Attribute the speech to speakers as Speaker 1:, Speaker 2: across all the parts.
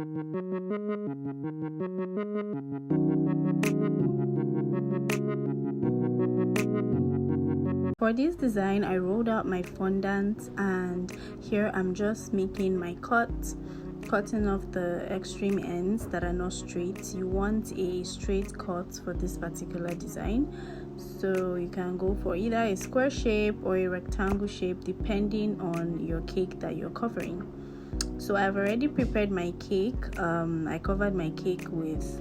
Speaker 1: For this design, I rolled out my fondant, and here I'm just making my cutting off the extreme ends that are not straight. You want a straight cut for this particular design, so you can go for either a square shape or a rectangle shape depending on your cake that you're covering. So I've already prepared my cake. I covered my cake with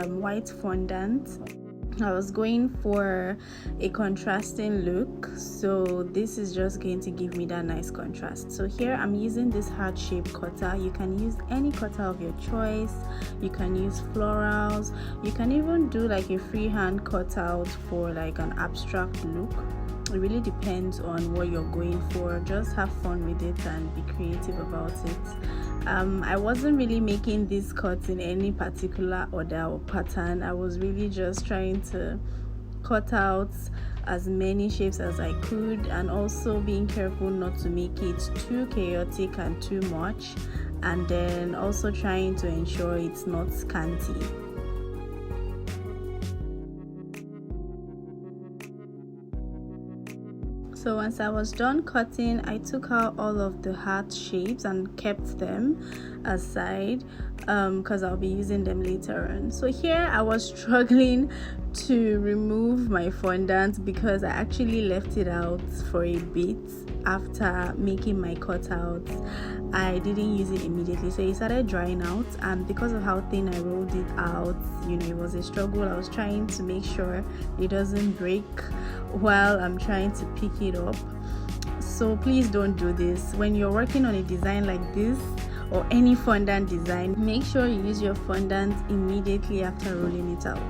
Speaker 1: white fondant. I was going for a contrasting look, so this is just going to give me that nice contrast. So here I'm using this heart shape cutter. You can use any cutter of your choice. You can use florals. You can even do like a freehand cutout for like an abstract look. It really depends on what you're going for. Just have fun with it and be creative about it. I wasn't really making these cuts in any particular order or pattern. I was really just trying to cut out as many shapes as I could, and also being careful not to make it too chaotic and too much, and then also trying to ensure it's not scanty. So once I was done cutting, I took out all of the heart shapes and kept them aside because I'll be using them later on. So here I was struggling to remove my fondant because I actually left it out for a bit after making my cutouts. I didn't use it immediately, so it started drying out, and because of how thin I rolled it out, it was a struggle. I was trying to make sure it doesn't break while I'm trying to pick it up. So please don't do this when you're working on a design like this or any fondant design. Make sure you use your fondant immediately after rolling it out.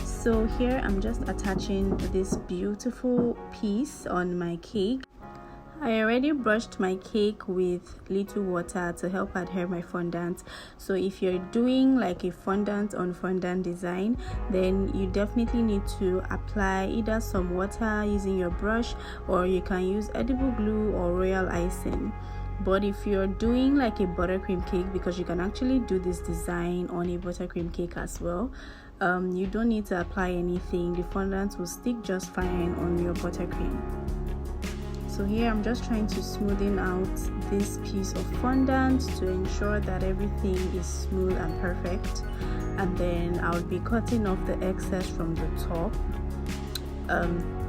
Speaker 1: So here I'm just attaching this beautiful piece on my cake. I already brushed my cake with little water to help adhere my fondant. So if you're doing like a fondant on fondant design, then you definitely need to apply either some water using your brush, or you can use edible glue or royal icing. But if you're doing like a buttercream cake, because you can actually do this design on a buttercream cake as well, you don't need to apply anything. The fondant will stick just fine on your buttercream. So here I'm just trying to smoothen out this piece of fondant to ensure that everything is smooth and perfect, and then I'll be cutting off the excess from the top.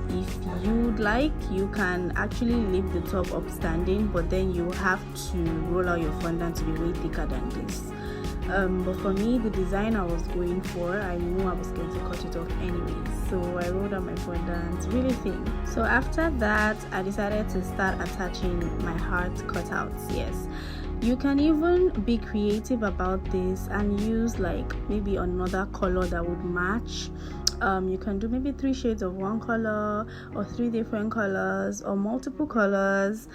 Speaker 1: If you'd like, you can actually leave the top upstanding, but then you have to roll out your fondant to be way thicker than this. But for me, the design I was going for, I knew I was going to cut it off anyways, so I rolled out my fondant really thin. So after that, I decided to start attaching my heart cutouts. Yes, you can even be creative about this and use like maybe another color that would match. You can do maybe 3 shades of one color, or 3 different colors, or multiple colors.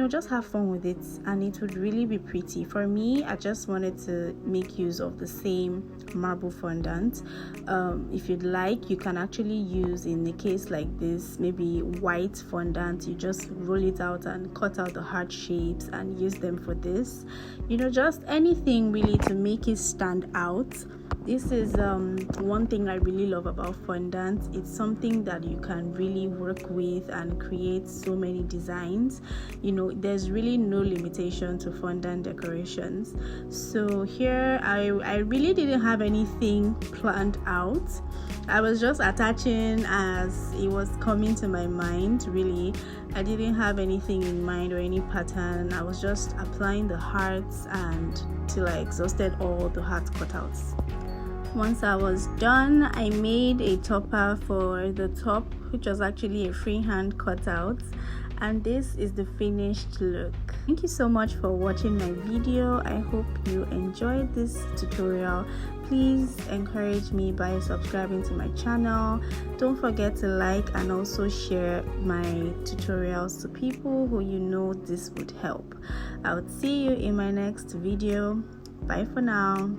Speaker 1: Just have fun with it, and it would really be pretty. For me, I just wanted to make use of the same marble fondant. If you'd like, you can actually use, in a case like this, maybe white fondant. You just roll it out and cut out the heart shapes and use them for this. Just anything really to make it stand out. This is one thing I really love about fondant. It's something that you can really work with and create so many designs. There's really no limitation to fondant decorations. So here I really didn't have anything planned out. I was just attaching as it was coming to my mind. Really, I didn't have anything in mind or any pattern. I was just applying the hearts until I exhausted all the heart cutouts. Once I was done, I made a topper for the top, which was actually a freehand cutout, and this is the finished look. Thank you so much for watching my video. I hope you enjoyed this tutorial. Please encourage me by subscribing to my channel. Don't forget to like and also share my tutorials to people who this would help. I would see you in my next video. Bye for now.